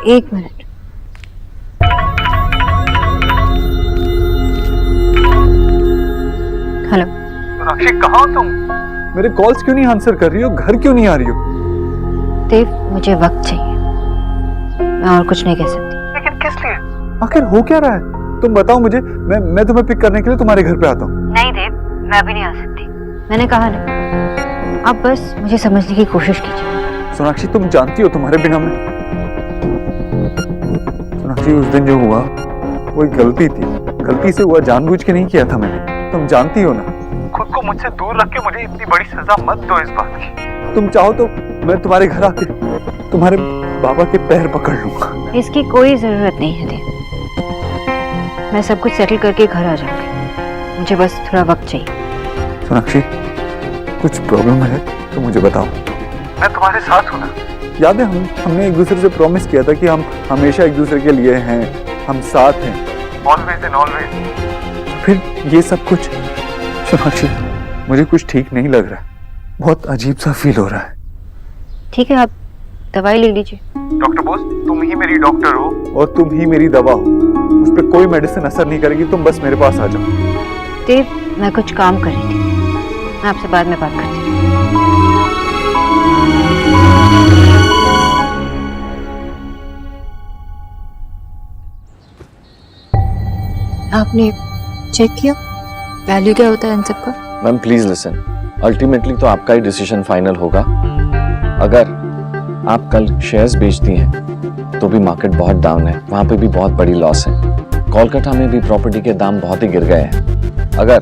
एक minute. Hello Sonakshi, कहाँ हो तुम? मेरे कॉल्स क्यों नहीं आंसर कर रही हो? घर क्यों नहीं आ रही हो? देव, मुझे वक्त चाहिए, मैं और कुछ नहीं कह सकती। लेकिन किस लिए? आखिर हो क्या रहा है? तुम बताओ मुझे, मैं तुम्हें पिक करने के लिए तुम्हारे घर पे आता हूँ। नहीं देव, मैं अभी नहीं आ सकती, मैंने कहा ना। आप बस मुझे समझने की कोशिश कीजिए। सोनाक्षी, तुम जानती हो तुम्हारे बिना मैं, सोनाक्षी उस दिन जो हुआ वो एक गलती थी, गलती से हुआ, जानबूझ के नहीं किया था मैंने, तुम जानती हो ना। खुद को मुझसे दूर रख के मुझे इतनी बड़ी सजा मत दो इस बात की। तुम चाहो तो मैं तुम्हारे घर आके तुम्हारे बाबा के पैर पकड़ लूंगा। इसकी कोई जरूरत नहीं है देव, मैं सब कुछ सेटल करके घर आ जाऊंगी, मुझे बस थोड़ा वक्त चाहिए। सोनाक्षी, कुछ प्रॉब्लम है तो मुझे बताओ, मैं तुम्हारे साथ हूं ना। याद है हमने एक दूसरे से प्रॉमिस किया था कि हम हमेशा एक दूसरे के लिए हैं, हम साथ हैं, ऑलवेज एंड ऑलवेज। फिर ये सब कुछ, सोनाक्षी मुझे कुछ ठीक नहीं लग रहा है, बहुत अजीब सा फील हो रहा है। ठीक है, आप दवाई ले लीजिए। डॉक्टर बोस, तुम ही मेरी डॉक्टर हो और तुम ही मेरी दवा हो, उस पर कोई मेडिसिन असर नहीं करेगी, तुम बस मेरे पास आ जाओ। देव, मैं कुछ काम कर रही थी, मैं आपसे बाद में बात करती हूँ। आपने चेक किया वैल्यू क्या होता है इन सबका? मैम प्लीज लिसन, अल्टीमेटली तो आपका ही डिसीजन फाइनल होगा। अगर आप कल शेयर्स बेचती हैं तो भी मार्केट बहुत डाउन है, वहां पे भी बहुत बड़ी लॉस है। कोलकाता में भी प्रॉपर्टी के दाम बहुत ही गिर गए हैं। अगर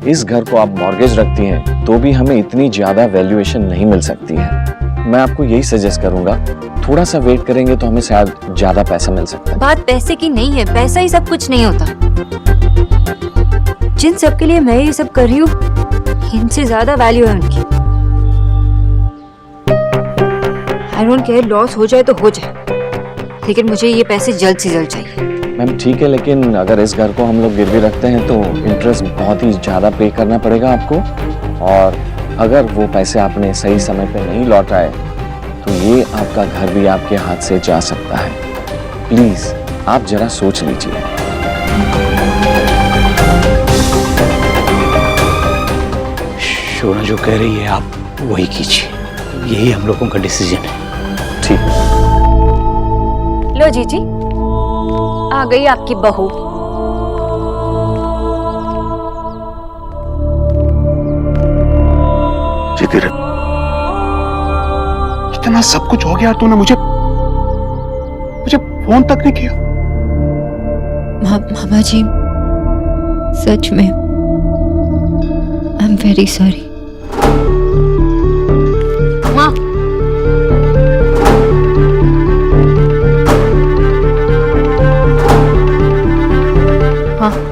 इस घर को आप मॉर्गेज रखती हैं तो भी हमें इतनी ज्यादा वैल्यूएशन नहीं मिल सकती है। मैं आपको यही सजेस्ट करूंगा, थोड़ा सा वेट करेंगे तो हमें शायद ज्यादा पैसा मिल सकता है। बात पैसे की नहीं है, पैसा ही सब कुछ नहीं होता। जिन सब के लिए मैं ये सब कर रही हूँ, इनसे ज्यादा वैल्यू है उनकी। आई डोंट केयर, लॉस हो जाए तो हो जाए, लेकिन मुझे ये पैसे जल्द से जल्द चाहिए। मैम ठीक है, लेकिन अगर इस घर को हम लोग गिरवी रखते हैं तो इंटरेस्ट बहुत ही ज्यादा पे करना पड़ेगा आपको, और अगर वो पैसे आपने सही समय पे नहीं लौटाए तो ये आपका घर भी आपके हाथ से जा सकता है। प्लीज आप जरा सोच लीजिए। शोना जो कह रही है आप वही कीजिए, यही हम लोगों का डिसीजन है। ठीक है। लो जीजी, आ गई आपकी बहू। जिधर इतना सब कुछ हो गया, तूने मुझे फोन तक नहीं किया। मामा जी, सच में आई एम वेरी सॉरी। माँ,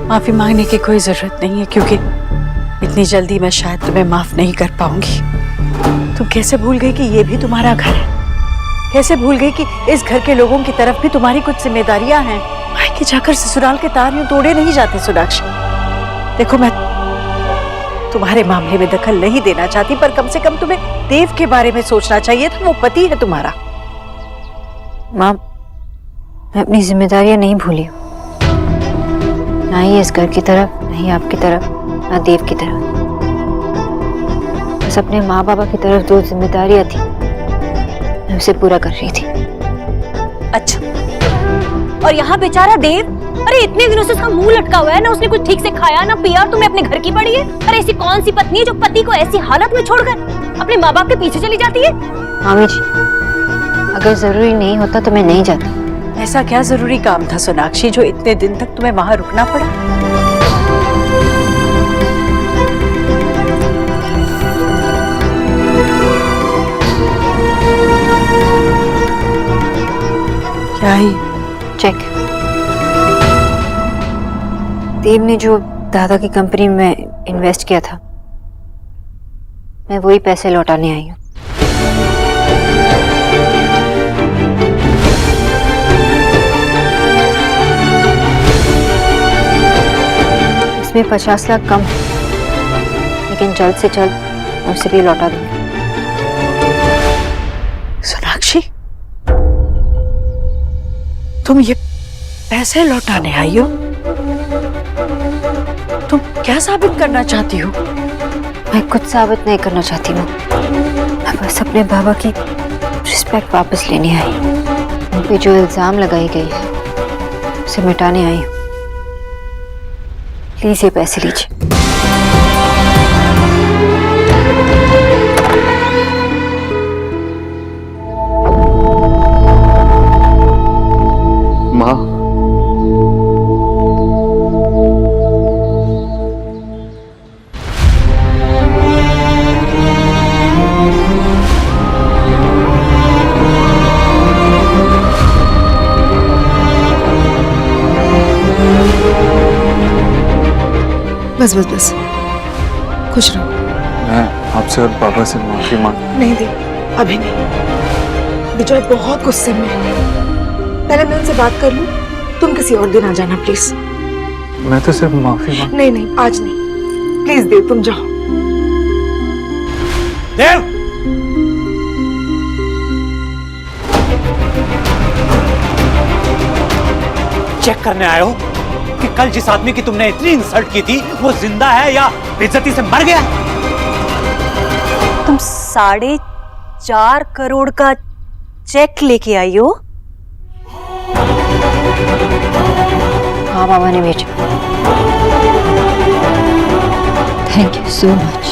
माफी मांगने की कोई जरूरत नहीं है, क्योंकि इतनी जल्दी मैं शायद तुम्हें माफ नहीं कर पाऊंगी। तुम कैसे भूल गई कि ये भी तुम्हारा घर है? कैसे भूल गई कि इस घर के लोगों की तरफ भी तुम्हारी कुछ जिम्मेदारियां हैं? मायके जाकर ससुराल के तार यूं तोड़े नहीं जाते सोनाक्षी। देखो, मैं तुम्हारे मामले में दखल नहीं देना चाहती, पर कम से कम तुम्हें देव के बारे में सोचना चाहिए था, वो पति है तुम्हारा। माँ, मैं अपनी जिम्मेदारियां नहीं भूली हूँ, ना ही इस घर की तरफ, ना ही आपकी तरफ, ना देव की तरफ। बस अपने माँ बाबा की तरफ जो जिम्मेदारियां थी, मैं उसे पूरा कर रही थी। अच्छा, और यहाँ बेचारा देव, अरे इतने दिनों से उसका मुंह लटका हुआ है ना, उसने कुछ ठीक से खाया ना पिया, और तुम्हें अपने घर की पड़ी है। अरे ऐसी कौन सी पत्नी है जो पति को ऐसी हालत में छोड़कर अपने माँ बाप के पीछे चली जाती है? मामी जी, अगर जरूरी नहीं होता तो मैं नहीं जाती। ऐसा क्या जरूरी काम था सोनाक्षी जो इतने दिन तक तुम्हें वहां रुकना पड़ा? क्या ही? चेक। देव ने जो दादा की कंपनी में इन्वेस्ट किया था, मैं वही पैसे लौटाने आई हूँ। इसमें 50 लाख कम है, लेकिन जल्द से जल्द मैं उसे भी लौटा दूंगी। सोनाक्षी, तुम ये पैसे लौटाने आई हो? तुम क्या साबित करना चाहती हो? मैं कुछ साबित नहीं करना चाहती हूँ। मैं बस अपने बाबा की रिस्पेक्ट वापस लेने आई हूँ। उन पे जो इल्जाम लगाई गई है उसे मिटाने आई हूँ। प्लीज ये पैसे लीजिए। माँ, बस बस बस, खुश रहो। मैं आपसे और पापा से माफी मांग। नहीं देव, अभी नहीं। विजय बहुत गुस्से में है। पहले मैं उनसे बात कर लूं, तुम किसी और दिन आ जाना प्लीज। मैं तो सिर्फ माफी मांग। नहीं नहीं, आज नहीं। प्लीज देव, तुम जाओ। देव, चेक करने आए हो कि कल जिस आदमी की तुमने इतनी इंसल्ट की थी वो जिंदा है या बेइज्जती से मर गया? तुम 4.5 करोड़ का चेक लेके आई हो? हाँ बाबा ने भेजा। Thank you so much.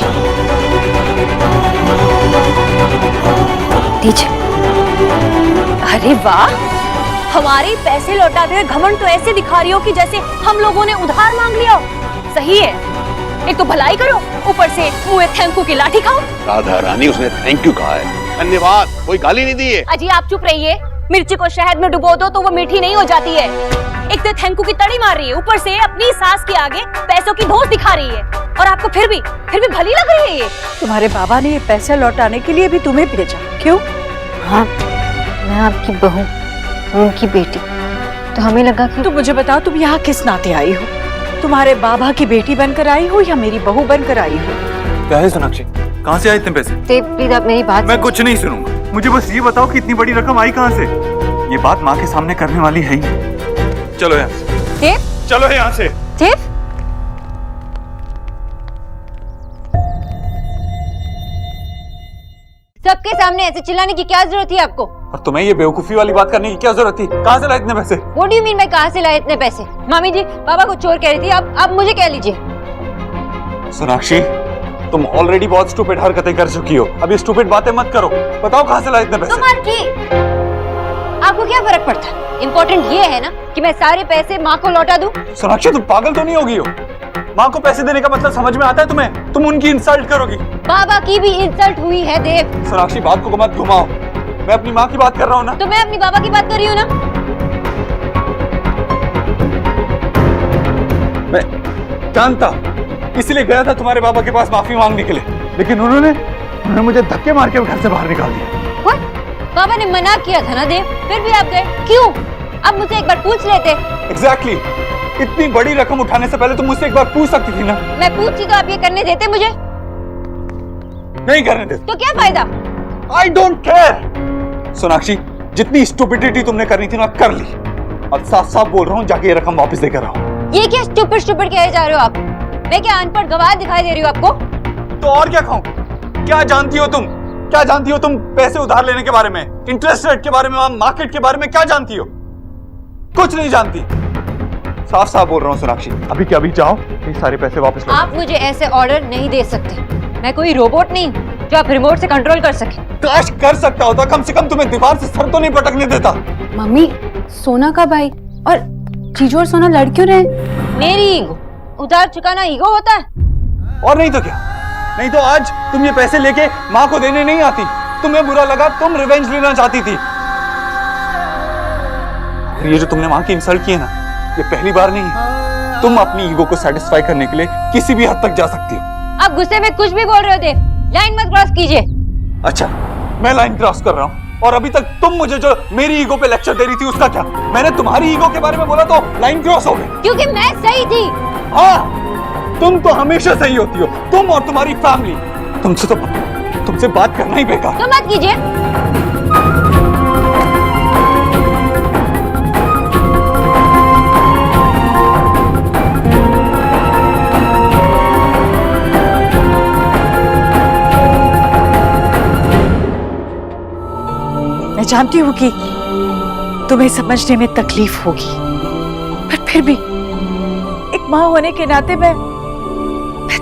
दीजिए। अरे वाह, हमारे पैसे लौटाते हुए घमंड तो ऐसे दिखा रही हो कि जैसे हम लोगों ने उधार मांग लिया हो। सही है, एक तो भलाई करो, ऊपर से मुंह थैंक यू की लाठी खाओ। राधा रानी, उसने थैंक यू कहा है, धन्यवाद, कोई गाली नहीं दी है। अजी आप चुप रहिए। मिर्ची को शहद में डुबो दो तो वो मीठी नहीं हो जाती है। एक तो थैंक यू की तड़ी मार रही है, ऊपर से अपनी सास के आगे पैसों की धौंस दिखा रही है, और आपको फिर भी भली लग रही है ये। तुम्हारे बाबा ने ये पैसे लौटाने के लिए भी तुम्हें भेजा, क्यों? हाँ, मैं आपकी बहू, उनकी बेटी, तो हमें लगा कि तुम मुझे बताओ, तुम यहाँ किस नाते आई हो? तुम्हारे बाबा की बेटी बनकर आई हो या मेरी बहू बनकर आई हो? क्या है सोनाक्षी, कहाँ से आए इतने पैसे? देव प्लीज आप मेरी बात मैं कुछ नहीं सुनूंगा। मुझे बस ये बताओ कि इतनी बड़ी रकम आई कहाँ से? ये बात माँ के सामने करने वाली है ही। चलो यहाँ से। देव, चलो यहाँ से। देव, सबके सामने ऐसे चिल्लाने की क्या जरूरत थी आपको? और तुम्हें ये बेवकूफी वाली बात करने की क्या जरूरत थी? कहाँ से लाए इतने पैसे? What do you mean मैं कहाँ से लाए इतने पैसे? मामी जी पापा को चोर कह रही थी, आप मुझे कह लीजिए। सोनाक्षी, तुम ऑलरेडी बहुत स्टूपिड हरकतें कर चुकी हो, अभी स्टूपिड बातें मत करो। बताओ कहाँ से लाए इतने पैसे? तुम्हार की आपको क्या फर्क पड़ता है? इम्पोर्टेंट ये है ना कि मैं सारे पैसे माँ को लौटा दूं। सोनाक्षी, तुम पागल तो नहीं होगी हो? माँ को पैसे देने का मतलब समझ में आता है तुम्हें? तुम उनकी इंसल्ट करोगी। बाबा की भी इंसल्ट हुई है देव। सोनाक्षी, बात को मत घुमाओ, मैं अपनी माँ की बात कर रहा हूँ ना। तो मैं अपनी बाबा की बात कर रही हूँ ना। मैं जानता, इसलिए गया था तुम्हारे बाबा के पास माफी मांगने के लिए, लेकिन उन्होंने मुझे धक्के मार के घर से बाहर निकाल दिया। What? बाबा ने मना किया था ना देव, फिर भी आप गए क्यों? अब मुझसे एक बार पूछ लेते। Exactly. इतनी बड़ी रकम उठाने से पहले तुम मुझसे एक बार पूछ सकती थी ना। मैं पूछती तो आप ये करने देते मुझे? नहीं करने देते। तो क्या फायदा? I don't care. सोनाक्षी, जितनी स्टुपिडिटी तुमने करनी थी ना कर ली। अब साफ साफ बोल रहा हूँ, जाके ये रकम वापस देकर आओ। ये क्या स्टूपिड कहे जा रहे हो आप? मैं क्या अनपढ़ गवाह दिखाई दे रही हूँ आपको? तो और क्या खाऊं? क्या जानती हो तुम? क्या जानती हो तुम पैसे उधार लेने के बारे में, इंटरेस्ट रेट के बारे में, मार्केट के बारे में क्या जानती हो? कुछ नहीं जानती। साफ साफ बोल रहा हूँ सोनाक्षी, अभी क्या अभी जाओ, ये सारे पैसे वापस लो। आप मुझे ऐसे ऑर्डर नहीं दे सकते। मैं कोई रोबोट नहीं जो आप रिमोट से कंट्रोल कर सके। काश कर सकता होता, कम से कम तुम्हें दीवार से सर तो नहीं पटकने देता। मम्मी, सोना कब आई? और जीजू और सोना लड़ क्यों रहे? मेरी ईगो, उधार चुकाना ईगो होता है? और नहीं तो क्या? नहीं तो आज तुम ये पैसे लेके माँ को देने नहीं आती। तुम्हें बुरा लगा, तुम रिवेंज लेना चाहती थी। ये जो तुमने माँ की इंसल्ट की है ना, ये पहली बार नहीं है। तुम अपनी ईगो को सेटिस्फाई करने के लिए किसी भी हद तक जा सकती हो। आप गुस्से में कुछ भी बोल रहे हो देव, लाइन मत क्रॉस कीजिए। अच्छा, मैं लाइन क्रॉस कर रहा हूँ, और अभी तक तुम मुझे जो मेरी ईगो पे लेक्चर दे रही थी उसका क्या? मैंने तुम्हारी ईगो के बारे में बोला तो लाइन क्रॉस हो गई। क्योंकि मैं सही थी। हाँ, तुम तो हमेशा सही होती हो, तुम और तुम्हारी फैमिली। तुमसे बात करना ही बेकार। तो मत कीजिए। जानती हूँ कि तुम्हें समझने में तकलीफ होगी, पर फिर भी एक माँ होने के नाते मैं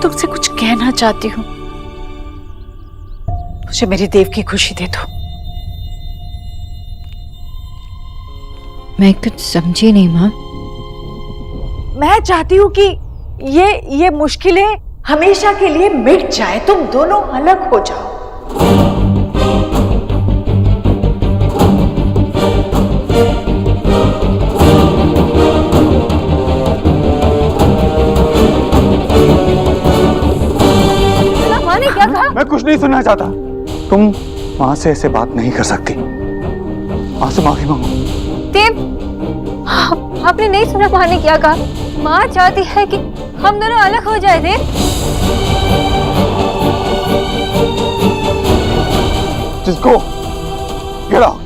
तुमसे कुछ कहना चाहती हूँ। मुझे मेरी देव की खुशी दे दो। मैं कुछ समझी नहीं माँ। मैं चाहती हूँ कि ये मुश्किलें हमेशा के लिए मिट जाए, तुम दोनों अलग हो जाओ। माँ ने क्या कहा? मैं कुछ नहीं सुनना चाहता। तुम माँ से ऐसे बात नहीं कर सकती। माँ से माफी मांगो। देव, आपने नहीं सुना माँ ने क्या कहा? माँ चाहती है कि हम दोनों अलग हो जाए। देव, जिसको गेट आउट।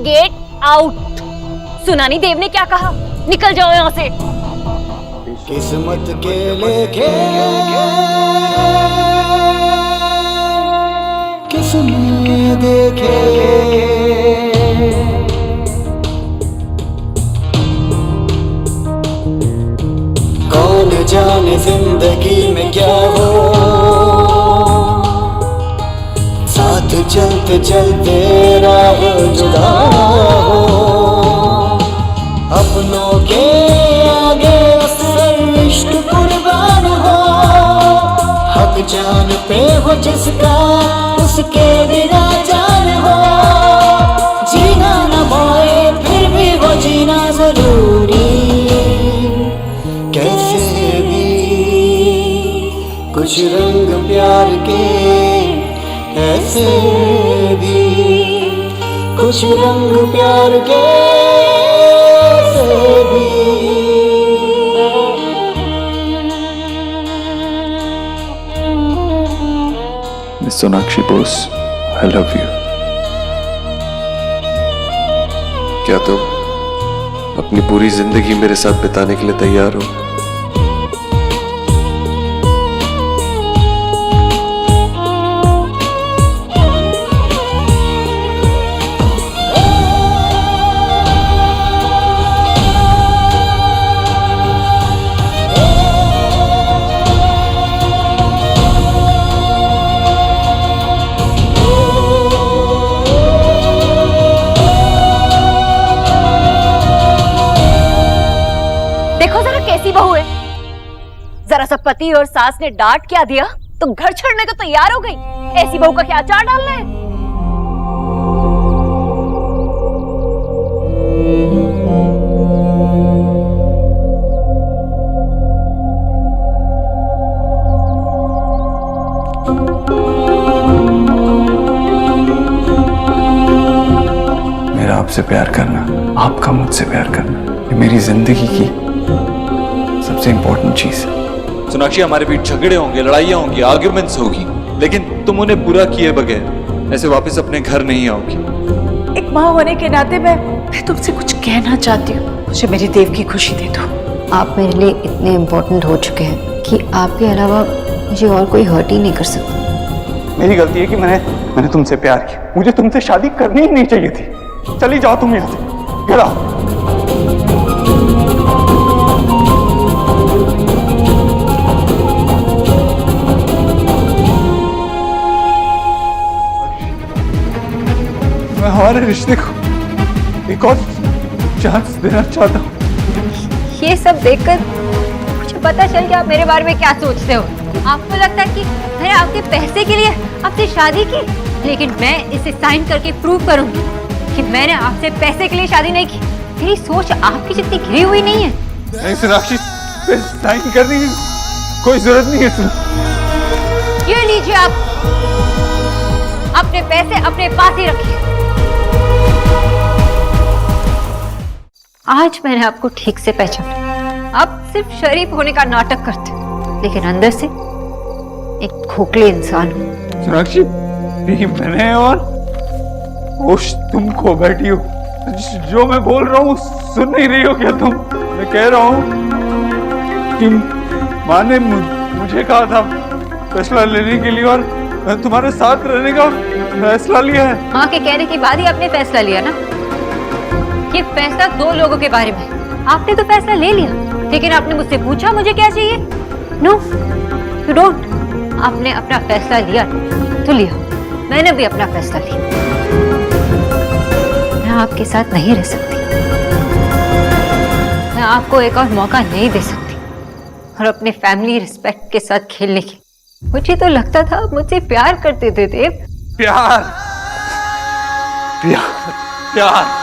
Get out. सुना नहीं देव ने क्या कहा? निकल जाओ यहाँ से। किस्मत के लेके किसने देखे, कौन जाने जिंदगी में क्या हो, साथ चलते चलते राह जुदा हो, अपनों के आगे अक्सर इश्क कुर्बान हो, हक जान पे हो जिसका उसके बिना जान हो, जीना न पाए फिर भी वो जीना जरूरी, कैसे भी कुछ रंग प्यार के, ऐसे भी कुछ रंग प्यार के, ऐसे भी। Miss Sonakshi Bose, I love you. क्या तुम अपनी पूरी जिंदगी मेरे साथ बिताने के लिए तैयार हो? कैसी बहू है? जरा सा पति और सास ने डांट क्या दिया तो घर छोड़ने को तैयार हो गई। ऐसी बहू का क्या अचार डालना है? मेरा आपसे प्यार करना, आपका मुझसे प्यार करना, ये मेरी जिंदगी की सबसे इंपॉर्टेंट चीज है। सोनाक्षी, हमारे बीच झगड़े होंगे, लड़ाइयाँ होंगी, आर्ग्यूमेंट्स होगी, लेकिन तुम उन्हें बुरा किए बगैर ऐसे वापस अपने घर नहीं आओगी। एक माँ होने के नाते मैं तुमसे कुछ कहना चाहती हूँ। मुझे मेरी देव की खुशी दे दो। आप मेरे लिए इतने इम्पोर्टेंट हो चुके हैं कि आपके अलावा मुझे और कोई हर्ट ही नहीं कर सकता। मेरी गलती है कि मैंने तुमसे प्यार किया। मुझे तुमसे शादी करनी ही नहीं चाहिए थी। चली जाओ तुम यहाँ से। Get out. मैं हमारे रिश्ते को एक और चांस देना चाहता हूँ। ये सब देखकर मुझे पता चल गया आप मेरे बारे में क्या सोचते हो। आपको लगता है कि मैंने आपके पैसे के लिए आपसे शादी की, लेकिन मैं इसे साइन करके प्रूव करूंगी कि मैंने आपसे पैसे के लिए शादी नहीं की। मेरी सोच आपकी जितनी घिरी हुई नहीं है। नहीं सोनाक्षी, साइन करने की कोई जरूरत नहीं है। ये लीजिए, आप अपने पैसे अपने पास ही रखिए। आज मैंने आपको ठीक से पहचाना। आप सिर्फ शरीफ होने का नाटक करते हो, लेकिन अंदर से एक खोखले इंसान हो। सोनाक्षी, मैंने और होश तुम खो बैठी हो। जो मैं बोल रहा हूँ सुन नहीं रही हो क्या तुम? मैं कह रहा हूँ कि माँ ने मुझे कहा था फैसला लेने के लिए, और मैं तुम्हारे साथ रहने का फैसला लिया है। माँ के कहने के बाद ही आपने फैसला लिया ना? ये फैसला दो लोगों के बारे में। आपने तो फैसला ले लिया, लेकिन आपने मुझसे पूछा मुझे क्या चाहिए? No, you don't. आपने अपना फैसला लिया तो लिया, मैंने भी अपना फैसला लिया। मैं आपके साथ नहीं रह सकती, मैं आपको एक और मौका नहीं दे सकती और अपने फैमिली रिस्पेक्ट के साथ खेलने की। मुझे तो लगता था आप मुझसे प्यार करते थे देव। प्यार प्यार प्यार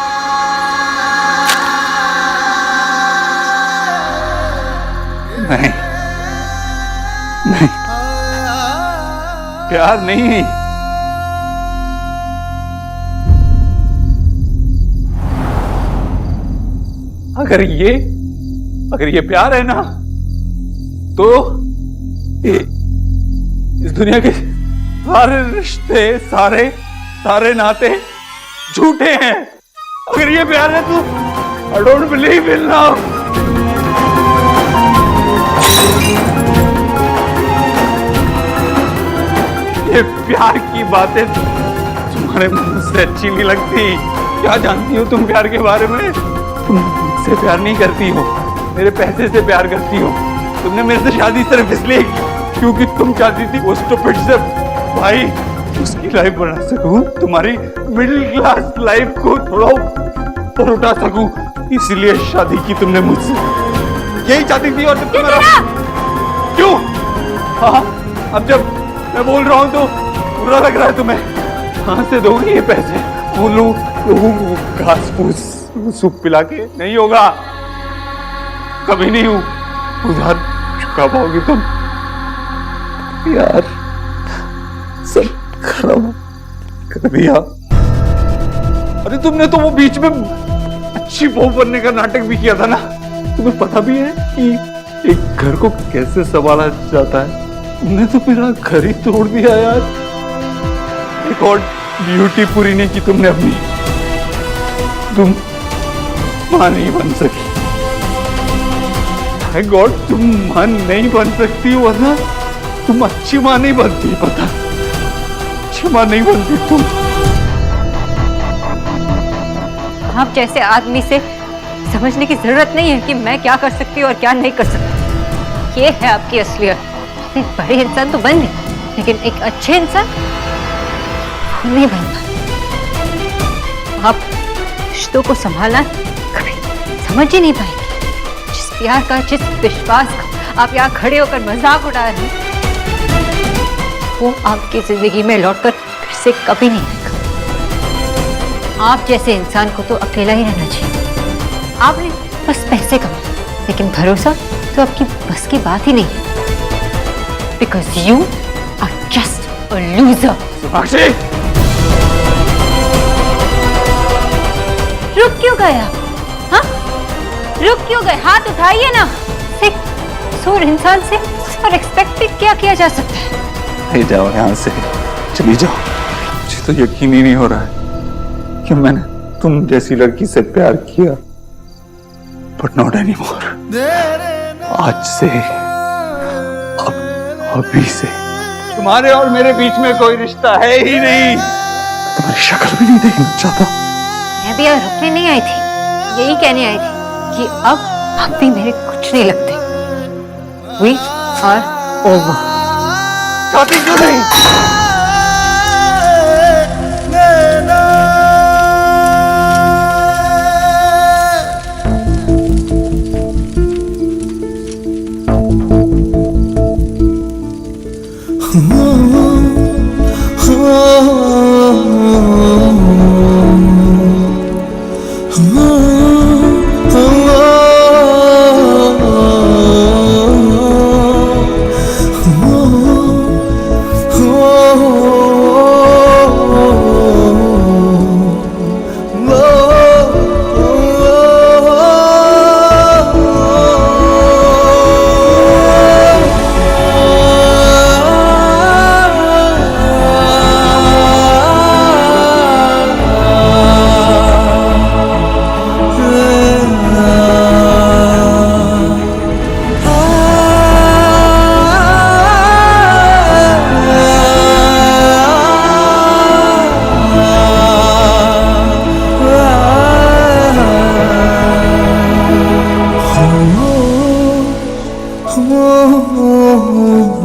नहीं नहीं, प्यार नहीं। अगर ये प्यार है ना, तो इस दुनिया के सारे रिश्ते, सारे नाते झूठे हैं। अगर ये प्यार है तो I don't believe in love. ये प्यार की बातें तुम्हारे मुंह से अच्छी नहीं लगती। क्या जानती हो तुम प्यार के बारे में? तुम मुझसे प्यार नहीं करती हो, मेरे पैसे से प्यार करती हो। तुमने मेरे से शादी सिर्फ इसलिए क्योंकि तुम चाहती थी वो स्टूपिड से भाई उसकी लाइफ बना सकूं, तुम्हारी मिडिल क्लास लाइफ को थोड़ा ऊपर उठा सकूं, इसलिए शादी की तुमने मुझसे। यही चाहती थी और तुम मेरा क्यों? हाँ, अब जब मैं बोल रहा हूं तो बुरा लग रहा है तुम्हें। कहां से दोगी ये पैसे? वो लोगों को घास फूस सूप पिला के नहीं होगा, कभी नहीं हूं उधार चुका पाओगी तुम। यार सब खराब कर दिया। अरे तुमने तो वो बीच में अच्छी बहू बनने का नाटक भी किया था ना। तुम्हें पता भी है कि एक घर को कैसे संभाला जाता है। तुमने तो मेरा घर ही तोड़ दिया यार। एक और ड्यूटी पूरी नहीं की तुमने अपनी। तुम मां नहीं बन सकी। माय गॉड, तुम मां नहीं बन सकती, वरना तुम अच्छी मां नहीं बनती। पता, अच्छी मां नहीं बनती तुम। आप जैसे आदमी से समझने की जरूरत नहीं है कि मैं क्या कर सकती हूँ और क्या नहीं कर सकती। ये है आपकी असलियत। एक बड़े इंसान तो बन गए, लेकिन एक अच्छे इंसान नहीं बन पाए। आप रिश्तों को संभालना कभी समझ ही नहीं पाएंगे। जिस प्यार का, जिस विश्वास का आप यहाँ खड़े होकर मजाक उड़ा रहे हैं, वो आपकी जिंदगी में लौटकर फिर से कभी नहीं आएगा। आप जैसे इंसान को तो अकेला ही रहना चाहिए। आपने बस पैसे कमाए, लेकिन भरोसा तो आपकी बस की बात ही नहीं है। Because you are just a loser. सुनाक्षी! रुक क्यों गए आप? हाँ? रुक क्यों गए? हाथ उठाइए ना। एक सूर इंसान से और एक्सपेक्टेड क्या किया जा सकता है? जाओ यहाँ से, चली जाओ। मुझे तो यकीन ही नहीं हो रहा है कि मैंने तुम जैसी लड़की से प्यार किया। But not anymore. आज से, अभी से तुम्हारे और मेरे बीच में कोई रिश्ता है ही नहीं। तुम्हारी शक्ल भी नहीं देखना चाहता। मैं भी यहाँ रुकने नहीं आई थी, यही कहने आई थी कि अब आप भी मेरे कुछ नहीं लगते। We are over. चाहती क्यों नहीं? हो